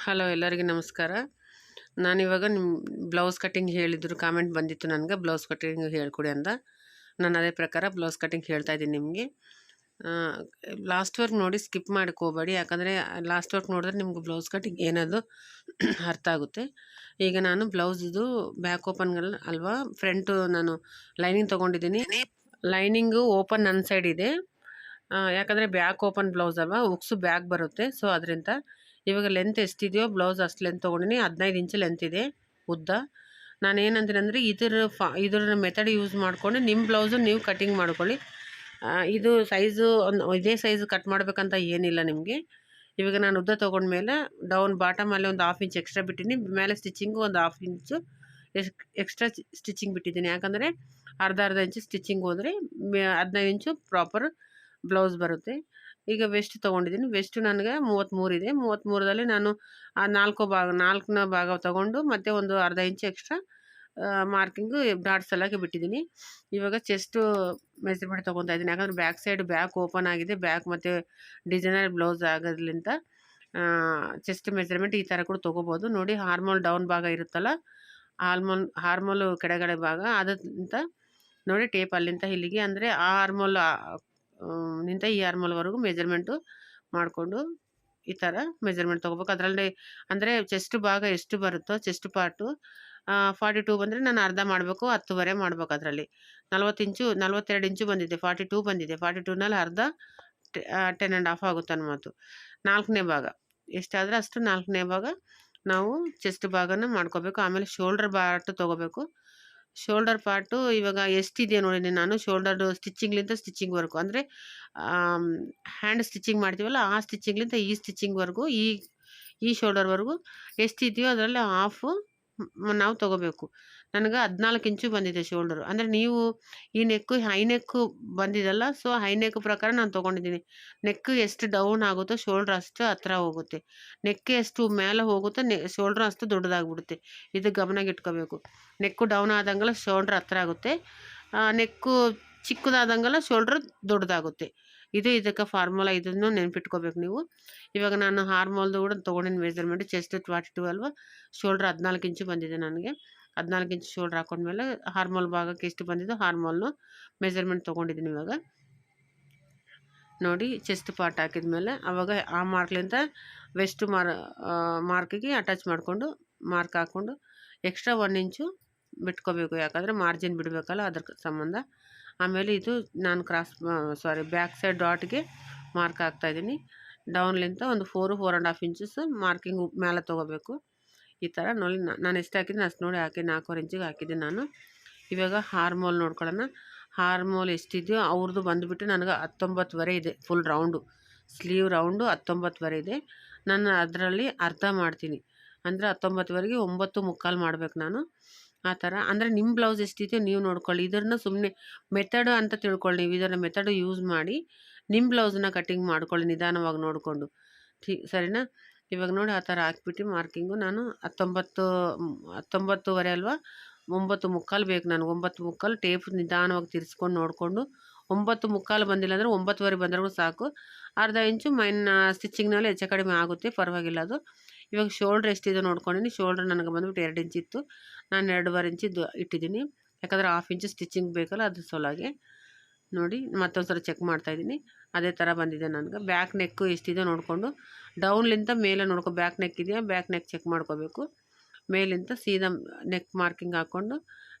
Hello, ಎಲ್ಲರಿಗೂ ನಮಸ್ಕಾರ. ನಾನಿವಾಗ ನಿಮ್ಮ ಬ್ಲೌಸ್ ಕಟ್ಟಿಂಗ್ ಹೇಳಿದ್ರು, ಕಾಮೆಂಟ್ ಬಂದಿತ್ತು ನನಗೆ ಬ್ಲೌಸ್ ಕಟ್ಟಿಂಗ್ ಹೇಳ್ಕೊಡಿ ಅಂತ. ನಾನು ಅದೇ ಪ್ರಕಾರ ಬ್ಲೌಸ್ ಕಟ್ಟಿಂಗ್ ಹೇಳ್ತಾ ಇದ್ದೀನಿ ನಿಮಗೆ. ಲಾಸ್ಟ್ ವರ್ಕ್ ನೋಡಿ ಸ್ಕಿಪ್ ಮಾಡೋಕ್ಕೆ ಹೋಗಬೇಡಿ, ಯಾಕಂದರೆ ಲಾಸ್ಟ್ ವರ್ಕ್ ನೋಡಿದ್ರೆ ನಿಮ್ಗೆ ಬ್ಲೌಸ್ ಕಟ್ಟಿಂಗ್ ಏನದು ಅರ್ಥ ಆಗುತ್ತೆ. ಈಗ ನಾನು ಬ್ಲೌಸ್ದು ಬ್ಯಾಕ್ ಓಪನ್ಗಳು ಅಲ್ವಾ, ಫ್ರಂಟು ನಾನು ಲೈನಿಂಗ್ ತೊಗೊಂಡಿದ್ದೀನಿ. ಲೈನಿಂಗು ಓಪನ್ ನನ್ನ ಸೈಡ್ ಇದೆ, ಯಾಕಂದರೆ ಬ್ಯಾಕ್ ಓಪನ್ ಬ್ಲೌಸ್ ಅಲ್ವಾ, ಉಕ್ಸು ಬ್ಯಾಕ್ ಬರುತ್ತೆ. ಸೊ ಅದರಿಂದ ಇವಾಗ ಲೆಂತ್ ಎಷ್ಟಿದೆಯೋ ಬ್ಲೌಸ್ ಅಷ್ಟು ಲೆಂತ್ ತೊಗೊಂಡಿನಿ. 15 ಇಂಚು ಲೆಂತ್ ಇದೆ ಉದ್ದ. ನಾನು ಏನಂತೀನಿ ಅಂದರೆ ಇದರ ಮೆಥಡ್ ಯೂಸ್ ಮಾಡಿಕೊಂಡು ನಿಮ್ಮ ಬ್ಲೌಸು ನೀವು ಕಟ್ಟಿಂಗ್ ಮಾಡ್ಕೊಳ್ಳಿ. ಇದು ಸೈಜು ಇದೇ ಸೈಜು ಕಟ್ ಮಾಡಬೇಕಂತ ಏನಿಲ್ಲ ನಿಮಗೆ. ಇವಾಗ ನಾನು ಉದ್ದ ತೊಗೊಂಡ್ಮೇಲೆ ಡೌನ್ ಬಾಟಮಲ್ಲಿ ಒಂದು 1/2 ಇಂಚ್ ಎಕ್ಸ್ಟ್ರಾ ಬಿಟ್ಟಿನಿ, ಮೇಲೆ ಸ್ಟಿಚಿಂಗು ಒಂದು 1/2 ಇಂಚು ಎಕ್ಸ್ಟ್ರಾ ಸ್ಟಿಚಿಂಗ್ ಬಿಟ್ಟಿದ್ದೀನಿ. ಯಾಕಂದರೆ ಅರ್ಧ ಇಂಚು ಸ್ಟಿಚಿಂಗ್ ಹೋದರೆ 15 ಇಂಚು ಪ್ರಾಪರ್ ಬ್ಲೌಸ್ ಬರುತ್ತೆ. ಈಗ ವೆಸ್ಟ್ ತೊಗೊಂಡಿದ್ದೀನಿ. ವೆಸ್ಟ್ ನನಗೆ 33 ಇದೆ. 33ರಲ್ಲಿ ನಾನು ಆ 4ನೇ ಭಾಗ ತೊಗೊಂಡು ಮತ್ತೆ ಒಂದು ಅರ್ಧ ಇಂಚು ಎಕ್ಸ್ಟ್ರಾ ಮಾರ್ಕಿಂಗು ಡಾಟ್ಸ್ ಎಲ್ಲಕ್ಕೆ ಬಿಟ್ಟಿದ್ದೀನಿ. ಇವಾಗ ಚೆಸ್ಟು ಮೆಜರ್ಮೆಂಟ್ ತೊಗೊತಾ ಇದ್ದೀನಿ, ಯಾಕಂದರೆ ಬ್ಯಾಕ್ ಸೈಡ್ ಬ್ಯಾಕ್ ಓಪನ್ ಆಗಿದೆ. ಬ್ಯಾಕ್ ಮತ್ತು ಡಿಸೈನರ್ ಬ್ಲೌಸ್ ಆಗೋದ್ರಿಂದ ಚೆಸ್ಟ್ ಮೆಜರ್ಮೆಂಟ್ ಈ ಥರ ಕೂಡ ತೊಗೋಬೋದು. ನೋಡಿ, ಹಾರ್ಮೋಲ್ ಡೌನ್ ಭಾಗ ಇರುತ್ತಲ್ಲ, ಹಾರ್ಮೋಲು ಕೆಳಗಡೆ ಭಾಗ ಅದಂತ ನೋಡಿ, ಟೇಪ್ ಅಲ್ಲಿಂದ ಇಲ್ಲಿಗೆ, ಅಂದರೆ ಆ ಹಾರ್ಮೋಲ್ ನಿಂತ ಈ ಆರ್ಮಲ್ವರೆಗೂ ಮೆಜರ್ಮೆಂಟು ಮಾಡಿಕೊಂಡು ಈ ಥರ ಮೆಜರ್ಮೆಂಟ್ ತೊಗೋಬೇಕು. ಅದರಲ್ಲಿ ಅಂದರೆ ಚೆಸ್ಟ್ ಭಾಗ ಎಷ್ಟು ಬರುತ್ತೋ, ಚೆಸ್ಟ್ ಪಾರ್ಟು 42 ಬಂದರೆ ನಾನು ಅರ್ಧ ಮಾಡಬೇಕು, 10 ಮಾಡಬೇಕು. ಅದರಲ್ಲಿ 42 ಇಂಚು ಬಂದಿದೆ, 42 ಬಂದಿದೆ. 42ನಲ್ಲಿ ಅರ್ಧ 10.5 ಆಗುತ್ತೆ ಅನ್ನೋದು. 4ನೇ ಭಾಗ ಎಷ್ಟಾದರೆ ಅಷ್ಟು 4ನೇ ಭಾಗ ನಾವು ಚೆಸ್ಟ್ ಭಾಗನ ಮಾಡ್ಕೋಬೇಕು. ಆಮೇಲೆ ಶೋಲ್ಡರ್ ಪಾರ್ಟು ತೊಗೋಬೇಕು. ಶೋಲ್ಡರ್ ಪಾರ್ಟು ಇವಾಗ ಎಷ್ಟಿದೆಯೋ ನೋಡಿ, ನಾನು ಶೋಲ್ಡರ್ ಸ್ಟಿಚಿಂಗ್ಲಿಂದ ಸ್ಟಿಚಿಂಗ್ವರೆಗೂ, ಅಂದರೆ ಹ್ಯಾಂಡ್ ಸ್ಟಿಚಿಂಗ್ ಮಾಡ್ತೀವಲ್ಲ ಆ ಸ್ಟಿಚಿಂಗ್ಲಿಂದ ಈ ಸ್ಟಿಚಿಂಗ್ವರೆಗೂ, ಈ ಶೋಲ್ಡರ್ವರೆಗೂ ಎಷ್ಟಿದೆಯೋ ಅದರಲ್ಲಿ ಹಾಫು ನಾವು ತೊಗೋಬೇಕು. ನನಗೆ 14 ಇಂಚು ಬಂದಿದೆ ಶೋಲ್ಡರು. ಅಂದರೆ ನೀವು ಈ ಹೈ ನೆಕ್ಕು ಬಂದಿದಲ್ಲ, ಸೊ ಹೈ ನೆಕ್ ಪ್ರಕಾರ ನಾನು ತೊಗೊಂಡಿದ್ದೀನಿ. ನೆಕ್ ಎಷ್ಟು ಡೌನ್ ಆಗುತ್ತೋ ಶೋಲ್ಡ್ರ್ ಅಷ್ಟು ಹತ್ರ ಹೋಗುತ್ತೆ, ನೆಕ್ ಎಷ್ಟು ಮೇಲೆ ಹೋಗುತ್ತೋ ಶೋಲ್ಡ್ರ್ ಅಷ್ಟು ದೊಡ್ಡದಾಗ್ಬಿಡುತ್ತೆ. ಇದು ಗಮನಾಗಿ ಇಟ್ಕೋಬೇಕು. ನೆಕ್ಕು ಡೌನ್ ಆದಂಗೆಲ್ಲ ಶೋಲ್ಡ್ರ್ ಹತ್ರ ಆಗುತ್ತೆ, ನೆಕ್ಕು ಚಿಕ್ಕದಾದಂಗೆಲ್ಲ ಶೋಲ್ಡ್ರ್ ದೊಡ್ಡದಾಗುತ್ತೆ. ಇದಕ್ಕೆ ಫಾರ್ಮುಲಾ, ಇದನ್ನು ನೆನ್ಪಿಟ್ಕೋಬೇಕು ನೀವು. ಇವಾಗ ನಾನು ಹಾರ್ಮೋಲ್ದು ಕೂಡ ತೊಗೊಂಡಿನ ಮೆಜರ್ಮೆಂಟ್ ಚೆಸ್ಟ್ 42 ಅಲ್ವಾ, ಶೋಲ್ಡ್ರ್ 14 ಇಂಚು ಬಂದಿದೆ ನನಗೆ. 14 ಇಂಚು ಶೋಲ್ಡ್ರ್ ಹಾಕೊಂಡ್ಮೇಲೆ ಹಾರ್ಮೋಲ್ ಭಾಗಕ್ಕೆ ಎಷ್ಟು ಬಂದಿದ್ದು ಹಾರ್ಮೋಲ್ನು ಮೆಜರ್ಮೆಂಟ್ ತೊಗೊಂಡಿದ್ದೀನಿ. ಇವಾಗ ನೋಡಿ, ಚೆಸ್ಟ್ ಪಾರ್ಟ್ ಹಾಕಿದ್ಮೇಲೆ ಅವಾಗ ಆ ಮಾರ್ಕ್ಲಿಂದ ವೆಸ್ಟ್ ಮಾರ್ಕಿಗೆ ಅಟ್ಯಾಚ್ ಮಾಡಿಕೊಂಡು ಮಾರ್ಕ್ ಹಾಕ್ಕೊಂಡು ಎಕ್ಸ್ಟ್ರಾ 1 ಇಂಚು ಬಿಟ್ಕೋಬೇಕು, ಯಾಕಂದರೆ ಮಾರ್ಜಿನ್ ಬಿಡಬೇಕಲ್ಲ, ಅದ್ರ ಸಂಬಂಧ. ಆಮೇಲೆ ಇದು ನಾನು ಬ್ಯಾಕ್ ಸೈಡ್ ಡಾಟ್ಗೆ ಮಾರ್ಕ್ ಹಾಕ್ತಾಯಿದ್ದೀನಿ. ಡೌನ್ಲಿಂದ ಒಂದು 4.5 ಇಂಚಸ್ ಮಾರ್ಕಿಂಗ್ ಮೇಲೆ ತೊಗೋಬೇಕು. ಈ ಥರ ನೋಡಿ, ನಾನು ಎಷ್ಟು ಹಾಕಿದ್ದೀನಿ ಅಷ್ಟು ನೋಡಿ ಹಾಕಿ 4.25 ಇಂಚಿಗೆ ಹಾಕಿದ್ದೀನಿ ನಾನು. ಇವಾಗ ಹಾರ್ಮೋಲ್ ನೋಡ್ಕೊಳ್ಳೋಣ. ಹಾರ್ಮೋಲ್ ಎಷ್ಟಿದೆಯೋ ಅವ್ರದ್ದು ಬಂದುಬಿಟ್ಟು ನನಗೆ 19 ಇದೆ. ಫುಲ್ ರೌಂಡು ಸ್ಲೀವ್ ರೌಂಡು 19 ಇದೆ. ನಾನು ಅದರಲ್ಲಿ ಅರ್ಧ ಮಾಡ್ತೀನಿ, ಅಂದರೆ 19ವರೆಗೆ 9.25 ಮಾಡಬೇಕು ನಾನು. ಆ ಥರ ಅಂದರೆ ನಿಮ್ಮ ಬ್ಲೌಸ್ ಎಷ್ಟಿದೆಯೋ ನೀವು ನೋಡ್ಕೊಳ್ಳಿ. ಇದನ್ನು ಸುಮ್ಮನೆ ಮೆಥಡು ಅಂತ ತಿಳ್ಕೊಳ್ಳಿ. ನೀವು ಇದನ್ನು ಮೆಥಡು ಯೂಸ್ ಮಾಡಿ ನಿಮ್ಮ ಬ್ಲೌಸನ್ನ ಕಟ್ಟಿಂಗ್ ಮಾಡ್ಕೊಳ್ಳಿ, ನಿಧಾನವಾಗಿ ನೋಡಿಕೊಂಡು. ಸರಿನಾ? ಇವಾಗ ನೋಡಿ, ಆ ಥರ ಹಾಕ್ಬಿಟ್ಟು ಮಾರ್ಕಿಂಗು ನಾನು 19 ಅಲ್ವಾ, 9.25 ಬೇಕು ನನಗೆ. 9.25 ಟೇಪ್ ನಿಧಾನವಾಗಿ ತಿರ್ಸ್ಕೊಂಡು ನೋಡಿಕೊಂಡು, 9.25 ಬಂದಿಲ್ಲ ಅಂದರೆ 9ವರೆ ಬಂದರೂ ಸಾಕು. ಅರ್ಧ ಇಂಚು ಸ್ಟಿಚಿಂಗ್ನಲ್ಲಿ ಹೆಚ್ಚು ಕಡಿಮೆ ಆಗುತ್ತೆ, ಪರವಾಗಿಲ್ಲ ಅದು. ಇವಾಗ ಶೋಲ್ಡ್ರ್ ಎಷ್ಟಿದೆ ನೋಡ್ಕೊಂಡಿನಿ. ಶೋಲ್ಡ್ರ್ ನನಗೆ ಬಂದುಬಿಟ್ಟು 2 ಇಂಚ್ ಇತ್ತು, ನಾನು 2.5 ಇಂಚಿದ್ದು ಇಟ್ಟಿದ್ದೀನಿ, ಯಾಕಂದರೆ 1/2 ಇಂಚು ಸ್ಟಿಚಿಂಗ್ ಬೇಕಲ್ಲ, ಅದ್ರ ಸೊಲಾಗೆ. ನೋಡಿ, ಮತ್ತೊಂದು ಸಲ ಚೆಕ್ ಮಾಡ್ತಾಯಿದ್ದೀನಿ. ಅದೇ ಥರ ಬಂದಿದೆ ನನಗೆ. ಬ್ಯಾಕ್ ನೆಕ್ಕು ಎಷ್ಟಿದೆ ನೋಡಿಕೊಂಡು ಡೌನ್ಲಿಂದ ಮೇಲೆ ನೋಡ್ಕೊ, ಬ್ಯಾಕ್ ನೆಕ್ ಇದೆಯಾ, ಬ್ಯಾಕ್ ನೆಕ್ ಚೆಕ್ ಮಾಡ್ಕೋಬೇಕು. ಮೇಲಿಂದ ಸೀದಾ ನೆಕ್ ಮಾರ್ಕಿಂಗ್ ಹಾಕ್ಕೊಂಡು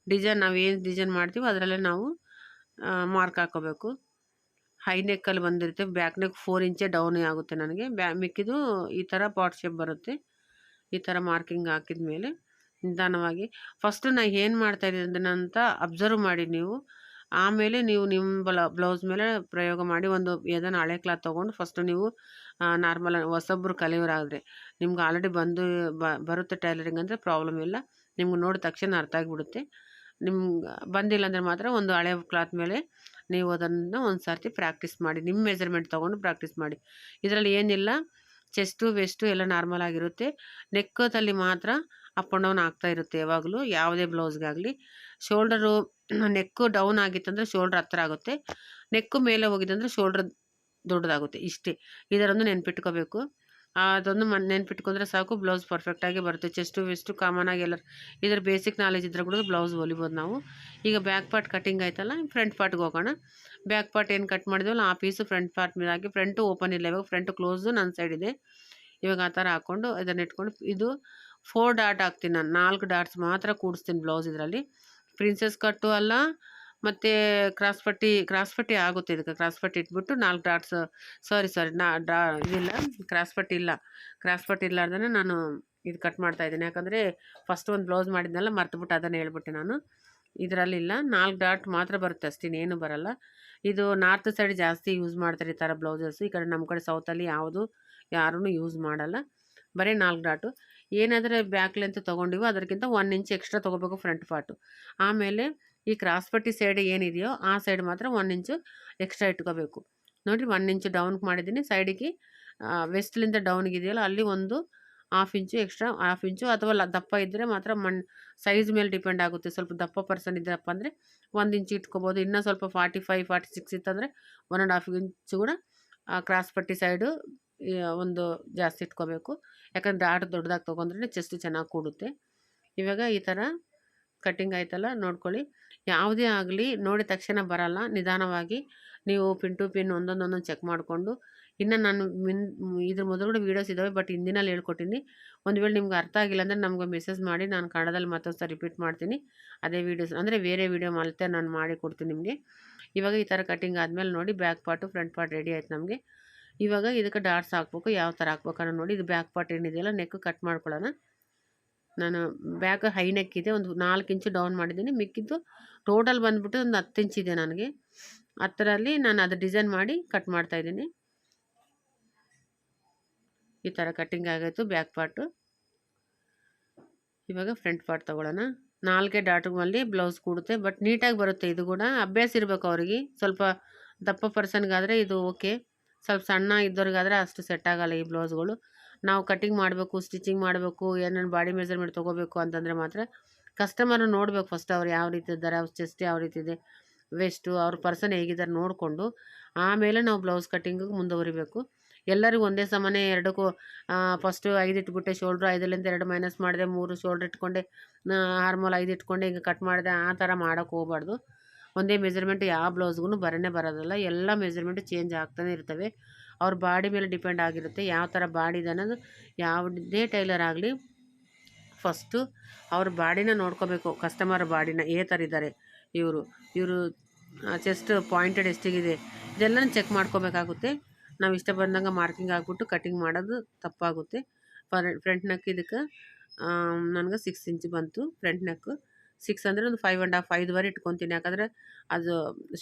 ನಾವು ಏನು ಡಿಸೈನ್ ಮಾಡ್ತೀವೋ ಅದರಲ್ಲೇ ನಾವು ಮಾರ್ಕ್ ಹಾಕ್ಕೋಬೇಕು. ಹೈ ನೆಕ್ಕಲ್ಲಿ ಬಂದಿರುತ್ತೆ, ಬ್ಯಾಕ್ ನೆಕ್ 4 ಇಂಚೇ ಡೌನೇ ಆಗುತ್ತೆ ನನಗೆ. ಮಿಕ್ಕಿದು ಈ ಥರ ಪಾಟ್ ಶೇಪ್ ಬರುತ್ತೆ. ಈ ಥರ ಮಾರ್ಕಿಂಗ್ ಹಾಕಿದ ಮೇಲೆ ನಿಧಾನವಾಗಿ ಫಸ್ಟು ನಾನು ಏನು ಮಾಡ್ತಾಯಿದ್ದೀನಿ ಅಂತ ಅಬ್ಸರ್ವ್ ಮಾಡಿ ನೀವು. ಆಮೇಲೆ ನೀವು ನಿಮ್ಮ ಬ್ಲೌಸ್ ಮೇಲೆ ಪ್ರಯೋಗ ಮಾಡಿ. ಒಂದು ಏದನ್ನು ಹಳೆ ಕ್ಲಾತ್ ತೊಗೊಂಡು ಫಸ್ಟು ನೀವು ನಾರ್ಮಲ್ ಹೊಸೊಬ್ಬರು ಕಲಿಯೋರಾದರೆ, ನಿಮ್ಗೆ ಆಲ್ರೆಡಿ ಬರುತ್ತೆ ಟೈಲರಿಂಗ್ ಅಂದರೆ ಪ್ರಾಬ್ಲಮ್ ಇಲ್ಲ, ನಿಮ್ಗೆ ನೋಡಿದ ತಕ್ಷಣ ಅರ್ಥ ಆಗಿಬಿಡುತ್ತೆ. ನಿಮ್ಗೆ ಬಂದಿಲ್ಲ ಅಂದರೆ ಮಾತ್ರ ಒಂದು ಹಳೆ ಕ್ಲಾತ್ ಮೇಲೆ ನೀವು ಅದನ್ನು ಒಂದು ಸರ್ತಿ ಪ್ರಾಕ್ಟೀಸ್ ಮಾಡಿ, ನಿಮ್ಮ ಮೆಜರ್ಮೆಂಟ್ ತೊಗೊಂಡು ಪ್ರಾಕ್ಟೀಸ್ ಮಾಡಿ. ಇದರಲ್ಲಿ ಏನಿಲ್ಲ, ಚೆಸ್ಟು ವೆಸ್ಟು ಎಲ್ಲ ನಾರ್ಮಲ್ ಆಗಿರುತ್ತೆ. ನೆಕ್ಕದಲ್ಲಿ ಮಾತ್ರ ಅಪ್ ಆ್ಯಂಡ್ ಡೌನ್ ಆಗ್ತಾ ಇರುತ್ತೆ ಯಾವಾಗಲೂ, ಯಾವುದೇ ಬ್ಲೌಸ್ಗಾಗಲಿ. ಶೋಲ್ಡರು ನೆಕ್ಕು ಡೌನ್ ಆಗಿತ್ತಂದರೆ ಶೋಲ್ಡ್ರ್ ಹತ್ರ ಆಗುತ್ತೆ, ನೆಕ್ಕು ಮೇಲೆ ಹೋಗಿದ್ದಂದರೆ ಶೋಲ್ಡ್ರ್ ದೊಡ್ಡದಾಗುತ್ತೆ. ಇಷ್ಟೇ, ಇದರೊಂದು ನೆನ್ಪಿಟ್ಕೋಬೇಕು. ಅದೊಂದು ನೆನ್ಪಿಟ್ಕೊಂಡ್ರೆ ಸಾಕು, ಬ್ಲೌಸ್ ಪರ್ಫೆಕ್ಟಾಗಿ ಬರುತ್ತೆ. ಚೆಸ್ಟು ವೆಸ್ಟು ಕಾಮನಾಗಿ ಎಲ್ಲರೂ ಇದರ ಬೇಸಿಕ್ ನಾಲೆಜ್ ಇದ್ದರೆ ಕೂಡ ಬ್ಲೌಸ್ ಹೊಲಿಬೋದು ನಾವು. ಈಗ ಬ್ಯಾಕ್ ಪಾರ್ಟ್ ಕಟಿಂಗ್ ಆಯ್ತಲ್ಲ, ಫ್ರಂಟ್ ಪಾರ್ಟ್ಗೆ ಹೋಗೋಣ. ಬ್ಯಾಕ್ ಪಾರ್ಟ್ ಏನು ಕಟ್ ಮಾಡಿದ್ವಲ್ಲ ಆ ಪೀಸು ಫ್ರಂಟ್ ಪಾರ್ಟ್ ಮೇಲೆ ಹಾಕಿ, ಫ್ರಂಟು ಓಪನ್ ಇಲ್ಲ, ಇವಾಗ ಫ್ರಂಟು ಕ್ಲೋಸು ನನ್ನ ಸೈಡ್ ಇದೆ. ಇವಾಗ ಆ ಥರ ಹಾಕ್ಕೊಂಡು ಇದನ್ನು ಇಟ್ಕೊಂಡು ಇದು 4 ಡಾಟ್ ಹಾಕ್ತೀನಿ ನಾನು. 4 ಡಾಟ್ಸ್ ಮಾತ್ರ ಕೂಡಿಸ್ತೀನಿ ಬ್ಲೌಸ್ ಇದರಲ್ಲಿ. ಪ್ರಿನ್ಸೆಸ್ ಕಟ್ಟು ಅಲ್ಲ, ಮತ್ತು ಕ್ರಾಸ್ ಪಟ್ಟಿ ಆಗುತ್ತೆ. ಇದಕ್ಕೆ ಕ್ರಾಸ್ ಪಟ್ಟಿ ಇಟ್ಬಿಟ್ಟು 4 ಡಾಟ್ಸ್, ಸಾರಿ ಇದಿಲ್ಲ, ಕ್ರಾಸ್ ಪಟ್ಟಿ ಇಲ್ಲಾರ್ದೇ ನಾನು ಇದು ಕಟ್ ಮಾಡ್ತಾಯಿದ್ದೀನಿ. ಯಾಕಂದರೆ ಫಸ್ಟ್ ಒಂದು ಬ್ಲೌಸ್ ಮಾಡಿದ್ನಲ್ಲ, ಮರ್ತುಬಿಟ್ಟು ಅದನ್ನು ಹೇಳ್ಬಿಟ್ಟೆ ನಾನು. ಇದರಲ್ಲಿಲ್ಲ, 4 ಡಾಟ್ ಮಾತ್ರ ಬರುತ್ತೆ ಅಷ್ಟೇ, ಇನ್ನೇನು ಬರಲ್ಲ. ಇದು ನಾರ್ತ್ ಸೈಡ್ ಜಾಸ್ತಿ ಯೂಸ್ ಮಾಡ್ತಾರೆ ಈ ಥರ ಬ್ಲೌಸಸ್. ಈ ಕಡೆ ನಮ್ಮ ಕಡೆ ಸೌತಲ್ಲಿ ಯಾರೂ ಯೂಸ್ ಮಾಡಲ್ಲ, ಬರೀ 4 ಡಾಟು. ಏನಾದರೆ ಬ್ಯಾಕ್ ಲೆಂತ್ ತೊಗೊಂಡಿವೋ ಅದಕ್ಕಿಂತ 1 ಇಂಚ್ ಎಕ್ಸ್ಟ್ರಾ ತೊಗೋಬೇಕು ಫ್ರಂಟ್ ಪಾರ್ಟು. ಆಮೇಲೆ ಈ ಕ್ರಾಸ್ ಪಟ್ಟಿ ಸೈಡ್ ಏನಿದೆಯೋ ಆ ಸೈಡ್ ಮಾತ್ರ 1 ಇಂಚು ಎಕ್ಸ್ಟ್ರಾ ಇಟ್ಕೋಬೇಕು. ನೋಡಿ 1 ಇಂಚು ಡೌನ್ಗೆ ಮಾಡಿದ್ದೀನಿ. ಸೈಡಿಗೆ ವೆಸ್ಟ್ಲಿಂದ ಡೌನ್ಗೆ ಇದೆಯಲ್ಲ ಅಲ್ಲಿ ಒಂದು 1/2 ಇಂಚು ಎಕ್ಸ್ಟ್ರಾ, 1/2 ಇಂಚು ಅಥವಾ ದಪ್ಪ ಇದ್ದರೆ ಮಾತ್ರ ಸೈಜ್ ಮೇಲೆ ಡಿಪೆಂಡ್ ಆಗುತ್ತೆ. ಸ್ವಲ್ಪ ದಪ್ಪ ಪರ್ಸನ್ ಇದ್ದರಪ್ಪ ಅಂದರೆ 1 ಇಂಚು ಇಟ್ಕೋಬೋದು. ಇನ್ನೂ ಸ್ವಲ್ಪ 45, 46 ಇತ್ತಂದರೆ 1.5 ಇಂಚು ಕೂಡ ಕ್ರಾಸ್ ಪಟ್ಟಿ ಸೈಡು ಒಂದು ಜಾಸ್ತಿ ಇಟ್ಕೋಬೇಕು. ಯಾಕಂದರೆ ಡಾಟ್ ದೊಡ್ಡದಾಗಿ ತೊಗೊಂಡ್ರೆ ಚೆಸ್ಟ್ ಚೆನ್ನಾಗಿ ಕೂಡುತ್ತೆ. ಇವಾಗ ಈ ಥರ ಕಟ್ಟಿಂಗ್ ಆಯ್ತಲ್ಲ, ನೋಡ್ಕೊಳ್ಳಿ. ಯಾವುದೇ ಆಗಲಿ ನೋಡಿದ ತಕ್ಷಣ ಬರಲ್ಲ, ನಿಧಾನವಾಗಿ ನೀವು ಪಿನ್ ಟು ಪಿನ್ ಒಂದೊಂದೊಂದೊಂದು ಚೆಕ್ ಮಾಡಿಕೊಂಡು. ಇನ್ನು ನಾನು ಇದ್ರ ಮೊದಲು ವೀಡಿಯೋಸ್ ಇದ್ದಾವೆ, ಬಟ್ ಹಿಂದಿನಲ್ಲಿ ಹೇಳ್ಕೊಟ್ಟಿನಿ. ಒಂದು ವೇಳೆ ನಿಮ್ಗೆ ಅರ್ಥ ಆಗಿಲ್ಲ ಅಂದರೆ ನಮ್ಗೆ ಮೆಸೇಜ್ ಮಾಡಿ, ನಾನು ಕನ್ನಡದಲ್ಲಿ ಮತ್ತೊಂದು ಸಲ ರಿಪೀಟ್ ಮಾಡ್ತೀನಿ. ಅದೇ ವೀಡಿಯೋಸ್ ಅಂದರೆ ಬೇರೆ ವೀಡಿಯೋ ಮತ್ತೆ ನಾನು ಮಾಡಿ ಕೊಡ್ತೀನಿ ನಿಮಗೆ. ಇವಾಗ ಈ ಥರ ಕಟ್ಟಿಂಗ್ ಆದಮೇಲೆ ನೋಡಿ back part front part ready ಆಯ್ತು ನಮಗೆ. ಇವಾಗ ಇದಕ್ಕೆ ಡಾಟ್ಸ್ ಹಾಕ್ಬೇಕು, ಯಾವ ಥರ ಹಾಕ್ಬೇಕನ್ನೋ ನೋಡಿ. ಇದು ಬ್ಯಾಕ್ ಪಾರ್ಟ್ ಏನಿದೆಯಲ್ಲ, ನೆಕ್ ಕಟ್ ಮಾಡ್ಕೊಳ್ಳೋಣ. ನಾನು ಬ್ಯಾಕ್ ಹೈ ನೆಕ್ ಇದೆ, ಒಂದು 4 ಇಂಚು ಡೌನ್ ಮಾಡಿದ್ದೀನಿ. ಮಿಕ್ಕಿದ್ದು ಟೋಟಲ್ ಬಂದುಬಿಟ್ಟು ಒಂದು 10 ಇಂಚಿದೆ ನನಗೆ. 10ರಲ್ಲಿ ನಾನು ಅದು ಡಿಸೈನ್ ಮಾಡಿ ಕಟ್ ಮಾಡ್ತಾಯಿದ್ದೀನಿ. ಈ ಥರ ಕಟ್ಟಿಂಗ್ ಆಗಾಯಿತು ಬ್ಯಾಕ್ ಪಾರ್ಟು. ಇವಾಗ ಫ್ರಂಟ್ ಪಾರ್ಟ್ ತೊಗೊಳ್ಳೋಣ. 4 ಡಾಟ್ಗಳಲ್ಲಿ ಬ್ಲೌಸ್ ಕೂಡುತ್ತೆ, ಬಟ್ ನೀಟಾಗಿ ಬರುತ್ತೆ. ಇದು ಕೂಡ ಅಭ್ಯಾಸ ಇರಬೇಕು ಅವ್ರಿಗೆ. ಸ್ವಲ್ಪ ದಪ್ಪ ಪರ್ಸನ್ಗಾದರೆ ಇದು ಓಕೆ, ಸ್ವಲ್ಪ ಸಣ್ಣ ಇದ್ದವ್ರಿಗಾದರೆ ಅಷ್ಟು ಸೆಟ್ ಆಗೋಲ್ಲ ಈ ಬ್ಲೌಸ್ಗಳು. ನಾವು ಕಟ್ಟಿಂಗ್ ಮಾಡಬೇಕು, ಸ್ಟಿಚಿಂಗ್ ಮಾಡಬೇಕು, ಏನೇನು ಬಾಡಿ ಮೆಜರ್ಮೆಂಟ್ ತೊಗೋಬೇಕು ಅಂತಂದರೆ ಮಾತ್ರ ಕಸ್ಟಮರ್ ನೋಡಬೇಕು ಫಸ್ಟ್. ಅವ್ರು ಯಾವ ರೀತಿ ಇದ್ದಾರೆ, ಅವ್ರ ಚೆಸ್ಟ್ ಯಾವ ರೀತಿ ಇದೆ, ವೆಸ್ಟು, ಅವ್ರ ಪರ್ಸನ್ ಹೇಗಿದ್ದಾರೆ ನೋಡಿಕೊಂಡು ಆಮೇಲೆ ನಾವು ಬ್ಲೌಸ್ ಕಟ್ಟಿಂಗಿಗೆ ಮುಂದುವರಿಬೇಕು. ಎಲ್ಲರಿಗೂ ಒಂದೇ ಸಮನೆ ಎರಡಕ್ಕೂ ಫಸ್ಟು 5 ಇಟ್ಬಿಟ್ಟೆ ಶೋಲ್ಡ್ರು, 5ರಿಂದ 2 ಮೈನಸ್ ಮಾಡಿದೆ, 3 ಶೋಲ್ಡ್ರ್ ಇಟ್ಕೊಂಡೆ, ಆರ್ಮೋಲ್ 5 ಇಟ್ಕೊಂಡೆ ಹಿಂಗೆ ಕಟ್ ಮಾಡಿದೆ. ಆ ಥರ ಮಾಡೋಕ್ಕೆ ಹೋಗ್ಬಾರ್ದು. ಒಂದೇ ಮೆಜರ್ಮೆಂಟ್ ಯಾವ ಬ್ಲೌಸ್ಗೂ ಬರೋದಲ್ಲ. ಎಲ್ಲ ಮೆಜರ್ಮೆಂಟು ಚೇಂಜ್ ಆಗ್ತಾನೆ ಇರ್ತವೆ. ಅವ್ರ ಬಾಡಿ ಮೇಲೆ ಡಿಪೆಂಡ್ ಆಗಿರುತ್ತೆ, ಯಾವ ಥರ ಬಾಡಿ ಇದೆ ಅನ್ನೋದು. ಯಾವುದೇ ಟೈಲರ್ ಆಗಲಿ ಫಸ್ಟು ಅವ್ರ ಬಾಡಿನ ನೋಡ್ಕೋಬೇಕು. ಕಸ್ಟಮರ್ ಬಾಡಿನ ಥರ ಇದ್ದಾರೆ, ಇವರು ಚೆಸ್ಟ್ ಪಾಯಿಂಟೆಡ್ ಎಷ್ಟಿಗಿದೆ, ಇದೆಲ್ಲ ಚೆಕ್ ಮಾಡ್ಕೋಬೇಕಾಗುತ್ತೆ. ನಾವು ಇಷ್ಟ ಬಂದಂಗೆ ಮಾರ್ಕಿಂಗ್ ಹಾಕ್ಬಿಟ್ಟು ಕಟಿಂಗ್ ಮಾಡೋದು ತಪ್ಪಾಗುತ್ತೆ. ಫ್ರಂಟ್ ನೆಕ್ ಇದಕ್ಕೆ ನನಗೆ 6 ಇಂಚ್ ಬಂತು. ಫ್ರಂಟ್ ನೆಕ್ಕು 6 ಅಂದರೆ ಒಂದು 5.5, 5 ಇಟ್ಕೊತೀನಿ. ಯಾಕಂದರೆ ಅದು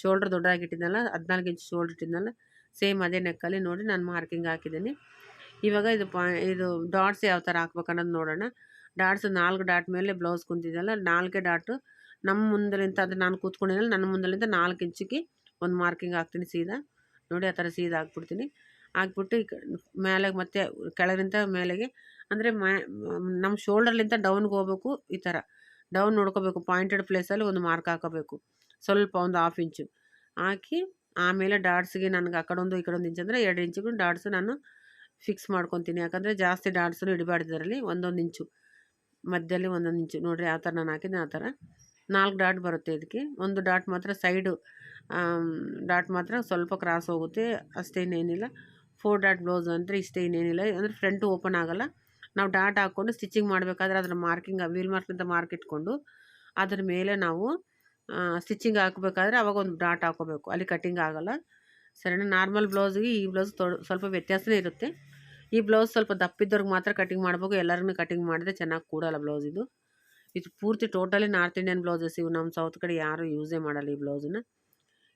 ಶೋಲ್ಡ್ರ್ ದೊಡ್ಡದಾಗಿಟ್ಟಿದ್ನಲ್ಲ, 14 ಇಂಚ್ ಶೋಲ್ಡ್ರ್ ಇಟ್ಟಿದ್ನಲ್ಲ, ಸೇಮ್ ಅದೇ ನೆಕ್ಕಲ್ಲಿ ನೋಡಿ ನಾನು ಮಾರ್ಕಿಂಗ್ ಹಾಕಿದ್ದೀನಿ. ಇವಾಗ ಇದು ಡಾಟ್ಸ್ ಯಾವ ಥರ ಹಾಕ್ಬೇಕು ಅನ್ನೋದು ನೋಡೋಣ. ಡಾಟ್ಸ್ 4 ಡಾಟ್ ಮೇಲೆ ಬ್ಲೌಸ್ ಕುಂತಿದ್ದಲ್ಲ, 4 ಡಾಟು ನಮ್ಮ ಮುಂದಲಿಂದ, ಅಂದರೆ ನಾನು ಕೂತ್ಕೊಂಡಿದ್ದಲ್ಲ ನನ್ನ ಮುಂದಲಿಂದ 4 ಇಂಚಿಗೆ ಒಂದು ಮಾರ್ಕಿಂಗ್ ಹಾಕ್ತೀನಿ ಸೀದಾ. ನೋಡಿ ಆ ಥರ ಸೀದಾ ಹಾಕ್ಬಿಡ್ತೀನಿ. ಹಾಕ್ಬಿಟ್ಟು ಈ ಮೇಲೆ ಮತ್ತೆ ಕೆಳಗಿಂದ ಮೇಲೆಗೆ, ಅಂದರೆ ನಮ್ಮ ಶೋಲ್ಡರ್ಲಿಂದ ಡೌನ್ಗೆ ಹೋಗ್ಬೇಕು. ಈ ಥರ ಡೌನ್ ನೋಡ್ಕೋಬೇಕು. ಪಾಯಿಂಟೆಡ್ ಪ್ಲೇಸಲ್ಲಿ ಒಂದು ಮಾರ್ಕ್ ಹಾಕೋಬೇಕು, ಸ್ವಲ್ಪ ಒಂದು 1/2 ಇಂಚು ಹಾಕಿ. ಆಮೇಲೆ ಡಾಟ್ಸ್ಗೆ ನನಗೆ ಆ ಕಡೆ ಒಂದು ಈ ಕಡೆ 1 ಇಂಚ್ ಅಂದರೆ 2 ಇಂಚಿಗೂ ಡಾಟ್ಸ್ ನಾನು ಫಿಕ್ಸ್ ಮಾಡ್ಕೊತೀನಿ. ಯಾಕಂದರೆ ಜಾಸ್ತಿ ಡಾಟ್ಸನ್ನು ಇಡಬಾರ್ದಿದ್ರಲ್ಲಿ, 1 ಇಂಚು ಮಧ್ಯದಲ್ಲಿ 1 ಇಂಚು ನೋಡಿರಿ. ಆ ಥರ ನಾನು ಹಾಕಿದ್ದೆ. ಆ ಥರ 4 ಡಾಟ್ ಬರುತ್ತೆ ಇದಕ್ಕೆ. ಒಂದು ಡಾಟ್ ಮಾತ್ರ ಸೈಡು ಡಾಟ್ ಮಾತ್ರ ಸ್ವಲ್ಪ ಕ್ರಾಸ್ ಹೋಗುತ್ತೆ, ಅಷ್ಟೇ, ಇನ್ನೇನಿಲ್ಲ. 4 ಡಾಟ್ ಬ್ಲೌಸ್ ಅಂದರೆ ಇಷ್ಟೇ, ಇನ್ನೇನಿಲ್ಲ. ಅಂದರೆ ಫ್ರಂಟು ಓಪನ್ ಆಗೋಲ್ಲ. ನಾವು ಡಾಟ್ ಹಾಕ್ಕೊಂಡು ಸ್ಟಿಚಿಂಗ್ ಮಾಡಬೇಕಾದ್ರೆ ಅದರ ಮಾರ್ಕಿಂಗ್, ವೀಲ್ ಮಾರ್ಕಿಂದ ಮಾರ್ಕ್ ಇಟ್ಕೊಂಡು ಅದ್ರ ಮೇಲೆ ನಾವು ಸ್ಟಿಚಿಂಗ್ ಹಾಕಬೇಕಾದ್ರೆ ಅವಾಗ ಒಂದು ಡಾಟ್ ಹಾಕೋಬೇಕು, ಅಲ್ಲಿ ಕಟ್ಟಿಂಗ್ ಆಗೋಲ್ಲ. ಸರಿನಾ? ನಾರ್ಮಲ್ ಬ್ಲೌಸ್ಗೆ ಈ ಬ್ಲೌಸ್ ಸ್ವಲ್ಪ ವ್ಯತ್ಯಾಸನೇ ಇರುತ್ತೆ. ಈ ಬ್ಲೌಸ್ ಸ್ವಲ್ಪ ದಪ್ಪಿದ್ದವ್ರಿಗೆ ಮಾತ್ರ ಕಟಿಂಗ್ ಮಾಡಬೇಕು, ಎಲ್ಲರಿಗೂ ಕಟಿಂಗ್ ಮಾಡಿದ್ರೆ ಚೆನ್ನಾಗಿ ಕೂಡಲ್ಲ ಬ್ಲೌಸ್. ಇದು ಪೂರ್ತಿ ಟೋಟಲಿ ನಾರ್ತ್ ಇಂಡಿಯನ್ ಬ್ಲೌಸಸ್ ಇವು. ನಮ್ಮ ಸೌತ್ ಕಡೆ ಯಾರೂ ಯೂಸೇ ಮಾಡಲ್ಲ ಈ ಬ್ಲೌಸನ್ನ.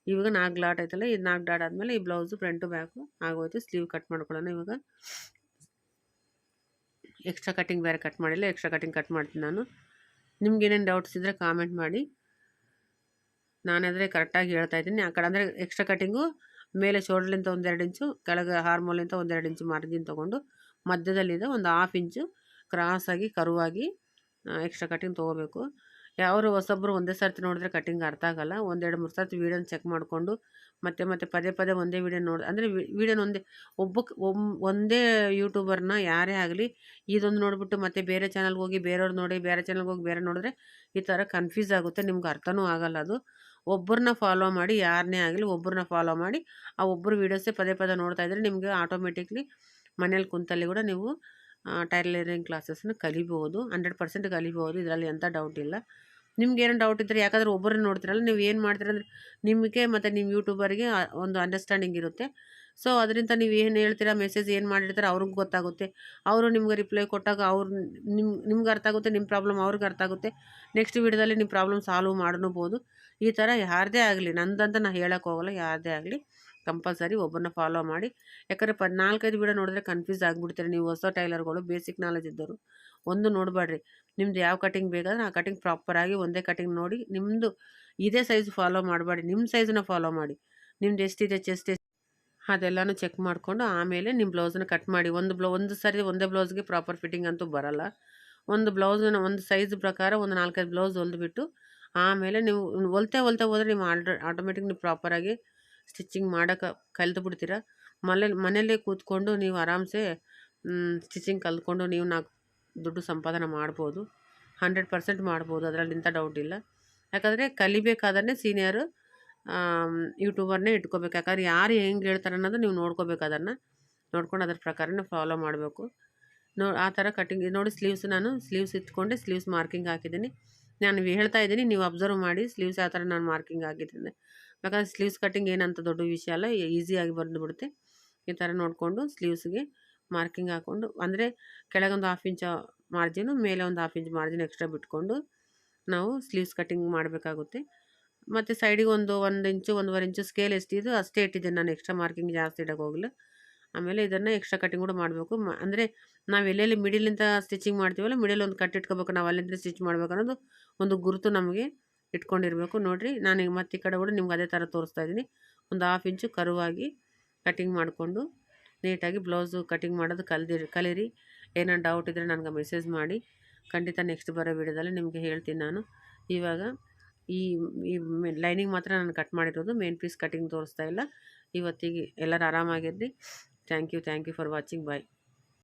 ಇವಾಗ 4 ಡಾಟ್ ಆಯ್ತಲ್ಲ, ಇದು 4 ಡಾಟ್ ಆದಮೇಲೆ ಈ ಬ್ಲೌಸು ಫ್ರಂಟು ಬ್ಯಾಕು ಆಗೋಯ್ತು. ಸ್ಲೀವ್ ಕಟ್ ಮಾಡ್ಕೊಳ್ಳೋಣ. ಇವಾಗ ಎಕ್ಸ್ಟ್ರಾ ಕಟ್ಟಿಂಗ್ ಬೇರೆ ಕಟ್ ಮಾಡಿಲ್ಲ, ಎಕ್ಸ್ಟ್ರಾ ಕಟ್ಟಿಂಗ್ ಕಟ್ ಮಾಡ್ತೀನಿ ನಾನು. ನಿಮ್ಗೇನೇನು ಡೌಟ್ಸ್ ಇದ್ದರೆ ಕಾಮೆಂಟ್ ಮಾಡಿ. ನಾನಾದರೆ ಕರೆಕ್ಟಾಗಿ ಹೇಳ್ತಾಯಿದ್ದೀನಿ. ಆ ಕಡೆ ಅಂದರೆ ಎಕ್ಸ್ಟ್ರಾ ಕಟ್ಟಿಂಗು ಮೇಲೆ ಶೋಲ್ಡ್ಲಿಂದ 1-2 ಇಂಚು, ಕೆಳಗೆ ಹಾರ್ಮೋಲಿಂದ 1-2 ಇಂಚು ಮಾರ್ಜಿನ್ ತೊಗೊಂಡು ಮಧ್ಯದಲ್ಲಿದೆ ಒಂದು 1/2 ಇಂಚು ಕ್ರಾಸಾಗಿ ಕರುವಾಗಿ ಎಕ್ಸ್ಟ್ರಾ ಕಟ್ಟಿಂಗ್ ತೊಗೋಬೇಕು. ಯಾರು ಹೊಸೊಬ್ಬರು ಒಂದೇ ಸರ್ತಿ ನೋಡಿದ್ರೆ ಕಟಿಂಗ್ ಅರ್ಥ ಆಗಲ್ಲ. 1, 2, 3 ಸರ್ತಿ ವೀಡಿಯೋನ ಚೆಕ್ ಮಾಡಿಕೊಂಡು ಮತ್ತೆ ಪದೇ ಒಂದೇ ವೀಡಿಯೋ ನೋಡಿ ಅಂದರೆ ವೀಡಿಯೋನ ಒಂದೇ ಯೂಟ್ಯೂಬರ್ನ ಯಾರೇ ಆಗಲಿ ಇದೊಂದು ನೋಡಿಬಿಟ್ಟು ಮತ್ತೆ ಬೇರೆ ಚಾನಲ್ಗೆ ಹೋಗಿ ಬೇರೆಯವ್ರು ನೋಡಿ, ಬೇರೆ ಚಾನಲ್ಗೆ ಹೋಗಿ ಬೇರೆ ನೋಡಿದ್ರೆ ಈ ಥರ ಕನ್ಫ್ಯೂಸ್ ಆಗುತ್ತೆ, ನಿಮ್ಗೆ ಅರ್ಥನೂ ಆಗಲ್ಲ ಅದು. ಒಬ್ಬರನ್ನ ಫಾಲೋ ಮಾಡಿ, ಯಾರನ್ನೇ ಆಗಲಿ ಒಬ್ಬರನ್ನ ಫಾಲೋ ಮಾಡಿ ಆ ಒಬ್ಬರು ವೀಡಿಯೋಸೇ ಪದೇ ನೋಡ್ತಾ ಇದ್ದರೆ ನಿಮಗೆ ಆಟೋಮೆಟಿಕ್ಲಿ ಮನೇಲಿ ಕುಂತಲ್ಲಿ ಕೂಡ ನೀವು ಟೈಲರಿಂಗ್ ಕ್ಲಾಸಸ್ನ ಕಲಿಬೋದು. 100% ಕಲಿಬೋದು, ಇದರಲ್ಲಿ ಎಂಥ ಡೌಟ್ ಇಲ್ಲ. ನಿಮ್ಗೇನು ಡೌಟ್ ಇದ್ದರೆ, ಯಾಕಂದರೆ ಒಬ್ಬರನ್ನ ನೋಡ್ತೀರಲ್ಲ, ನೀವು ಏನು ಮಾಡ್ತೀರಂದ್ರೆ ನಿಮಗೆ ಮತ್ತು ನಿಮ್ಮ ಯೂಟ್ಯೂಬರ್ಗೆ ಒಂದು ಅಂಡರ್ಸ್ಟ್ಯಾಂಡಿಂಗ್ ಇರುತ್ತೆ. ಸೊ ಅದರಿಂದ ನೀವು ಏನು ಹೇಳ್ತೀರಾ, ಮೆಸೇಜ್ ಏನು ಮಾಡಿರ್ತಾರೆ ಅವ್ರಿಗೆ ಗೊತ್ತಾಗುತ್ತೆ. ಅವರು ನಿಮ್ಗೆ ರಿಪ್ಲೈ ಕೊಟ್ಟಾಗ ನಿಮ್ಗೆ ಅರ್ಥ ಆಗುತ್ತೆ, ನಿಮ್ಮ ಪ್ರಾಬ್ಲಮ್ ಅವ್ರಿಗೆ ಅರ್ಥ ಆಗುತ್ತೆ. ನೆಕ್ಸ್ಟ್ ವೀಡಿಯೋದಲ್ಲಿ ನಿಮ್ಮ ಪ್ರಾಬ್ಲಮ್ ಸಾಲ್ವ್ ಮಾಡ್ಬೋದು. ಈ ಥರ ಯಾರದೇ ಆಗಲಿ, ನಂದಂತ ನಾನು ಹೇಳೋಕ್ಕೆ ಹೋಗಲ್ಲ, ಯಾರದೇ ಆಗಲಿ ಕಂಪಲ್ಸರಿ ಒಬ್ಬರನ್ನ ಫಾಲೋ ಮಾಡಿ. ಯಾಕಂದರೆ 4-5 ವೀಡಿಯೋ ನೋಡಿದ್ರೆ ಕನ್ಫ್ಯೂಸ್ ಆಗಿಬಿಡ್ತೀರಿ ನೀವು. ಹೊಸ ಟೈಲರ್ಗಳು, ಬೇಸಿಕ್ ನಾಲೆಜ್ ಇದ್ದವರು ಒಂದು ನೋಡಬೇಡ್ರಿ. ನಿಮ್ದು ಯಾವ ಕಟಿಂಗ್ ಬೇಕಾದ್ರೆ ಆ ಕಟಿಂಗ್ ಪ್ರಾಪರಾಗಿ ಒಂದೇ ಕಟಿಂಗ್ ನೋಡಿ, ನಿಮ್ಮದು ಇದೇ ಸೈಜ್ ಫಾಲೋ ಮಾಡಬೇಡಿ, ನಿಮ್ಮ ಸೈಜನ್ನ ಫಾಲೋ ಮಾಡಿ. ನಿಮ್ದು ಎಷ್ಟಿದೆ ಚೆಸ್ಟ್ ಅದೆಲ್ಲನೂ ಚೆಕ್ ಮಾಡಿಕೊಂಡು ಆಮೇಲೆ ನಿಮ್ಮ ಬ್ಲೌಸನ್ನ ಕಟ್ ಮಾಡಿ. ಒಂದು ಸರಿ ಒಂದೇ ಬ್ಲೌಸ್ಗೆ ಪ್ರಾಪರ್ ಫಿಟ್ಟಿಂಗ್ ಅಂತೂ ಬರಲ್ಲ. ಒಂದು ಬ್ಲೌಸನ್ನ ಒಂದು ಸೈಜ್ ಪ್ರಕಾರ ಒಂದು 4-5 ಬ್ಲೌಸ್ ಹೊಲಿದ್ಬಿಟ್ಟು ಆಮೇಲೆ ನೀವು ಹೊಲ್ತಾ ಹೋದರೆ ನೀವು ಆಟೋಮೆಟಿಕ್ ನೀವು ಪ್ರಾಪರಾಗಿ ಸ್ಟಿಚಿಂಗ್ ಮಾಡೋಕೆ ಕಲಿತು ಬಿಡ್ತೀರ. ಮನೇಲೇ ಕೂತ್ಕೊಂಡು ನೀವು ಆರಾಮ್ಸೆ ಸ್ಟಿಚಿಂಗ್ ಕಲ್ತ್ಕೊಂಡು ನೀವು ದುಡ್ಡು ಸಂಪಾದನೆ ಮಾಡ್ಬೋದು. 100% ಮಾಡ್ಬೋದು, ಅದರಲ್ಲಿ ಇಂಥ ಡೌಟ್ ಇಲ್ಲ. ಯಾಕಂದರೆ ಕಲಿಬೇಕಾದ್ರೆ ಸೀನಿಯರು ಯೂಟ್ಯೂಬರ್ನೇ ಇಟ್ಕೋಬೇಕು. ಯಾಕಂದ್ರೆ ಯಾರು ಹೆಂಗೆ ಹೇಳ್ತಾರೆ ಅನ್ನೋದು ನೀವು ನೋಡ್ಕೋಬೇಕು. ಅದನ್ನು ನೋಡ್ಕೊಂಡು ಅದ್ರ ಪ್ರಕಾರನೇ ಫಾಲೋ ಮಾಡಬೇಕು. ಆ ಥರ ಕಟಿಂಗ್ ನೋಡಿ. ನಾನು ಸ್ಲೀವ್ಸ್ ಇಟ್ಕೊಂಡೆ ಸ್ಲೀವ್ಸ್ ಮಾರ್ಕಿಂಗ್ ಹಾಕಿದ್ದೀನಿ. ನಾನು ಹೇಳ್ತಾ ಇದ್ದೀನಿ, ನೀವು ಅಬ್ಸರ್ವ್ ಮಾಡಿ ಸ್ಲೀವ್ಸ್ ಯಾವ ಥರ ನಾನು ಮಾರ್ಕಿಂಗ್ ಹಾಕಿದ್ದೀನಿ. ಯಾಕಂದರೆ ಸ್ಲೀವ್ಸ್ ಕಟಿಂಗ್ ಏನಂತ ದೊಡ್ಡ ವಿಷಯ ಅಲ್ಲ, ಈಸಿಯಾಗಿ ಬಂದುಬಿಡುತ್ತೆ. ಈ ಥರ ನೋಡಿಕೊಂಡು ಸ್ಲೀವ್ಸ್ಗೆ ಮಾರ್ಕಿಂಗ್ ಹಾಕ್ಕೊಂಡು, ಅಂದರೆ ಕೆಳಗೊಂದು 1/2 ಇಂಚ್ ಮಾರ್ಜಿನು, ಮೇಲೆ ಒಂದು 1/2 ಇಂಚ್ ಮಾರ್ಜಿನ್ ಎಕ್ಸ್ಟ್ರಾ ಬಿಟ್ಕೊಂಡು ನಾವು ಸ್ಲೀವ್ಸ್ ಕಟಿಂಗ್ ಮಾಡಬೇಕಾಗುತ್ತೆ. ಮತ್ತು ಸೈಡಿಗೆ 1 ಇಂಚು 1.5 ಇಂಚು ಸ್ಕೇಲ್ ಎಷ್ಟಿದೆ ಅಷ್ಟೇ ಇಟ್ಟಿದ್ದೀನಿ ನಾನು. ಎಕ್ಸ್ಟ್ರಾ ಮಾರ್ಕಿಂಗ್ ಜಾಸ್ತಿ ಇಡೋಕೆ ಹೋಗಿಲ್ಲ. ಆಮೇಲೆ ಇದನ್ನು ಎಕ್ಸ್ಟ್ರಾ ಕಟಿಂಗ್ ಕೂಡ ಮಾಡಬೇಕು. ಅಂದರೆ ನಾವು ಎಲ್ಲೆಲ್ಲಿ ಮಿಡಿಲಿಂದ ಸ್ಟಿಚಿಂಗ್ ಮಾಡ್ತೀವಲ್ಲ, ಮಿಡಲ್ ಒಂದು ಕಟ್ ಇಟ್ಕೋಬೇಕು. ನಾವು ಅಲ್ಲಿಂದ ಸ್ಟಿಚ್ ಮಾಡ್ಬೇಕು ಅನ್ನೋದು ಒಂದು ಗುರುತು ನಮಗೆ ಇಟ್ಕೊಂಡಿರಬೇಕು. ನೋಡಿರಿ, ನಾನು ಮತ್ತೆ ಈ ಕಡೆ ಕೂಡ ನಿಮ್ಗೆ ಅದೇ ಥರ ತೋರಿಸ್ತಾ ಇದ್ದೀನಿ. ಒಂದು 1/2 ಇಂಚು ಕರುವಾಗಿ ಕಟಿಂಗ್ ಮಾಡಿಕೊಂಡು ನೀಟಾಗಿ ಬ್ಲೌಸು ಕಟಿಂಗ್ ಮಾಡೋದು ಕಲೀರಿ. ಏನಾರು ಡೌಟ್ ಇದ್ದರೆ ನನಗೆ ಮೆಸೇಜ್ ಮಾಡಿ. ಖಂಡಿತ ನೆಕ್ಸ್ಟ್ ಬರೋ ವಿಡಿಯೋದಲ್ಲಿ ನಿಮಗೆ ಹೇಳ್ತೀನಿ ನಾನು. ಇವಾಗ ಈ ಲೈನಿಂಗ್ ಮಾತ್ರ ನಾನು ಕಟ್ ಮಾಡಿರೋದು, ಮೇನ್ ಪೀಸ್ ಕಟಿಂಗ್ ತೋರಿಸ್ತಾ ಇಲ್ಲ. ಇವತ್ತಿಗೆ ಎಲ್ಲರೂ ಆರಾಮಾಗಿರ್ರಿ. Thank you for watching. Bye.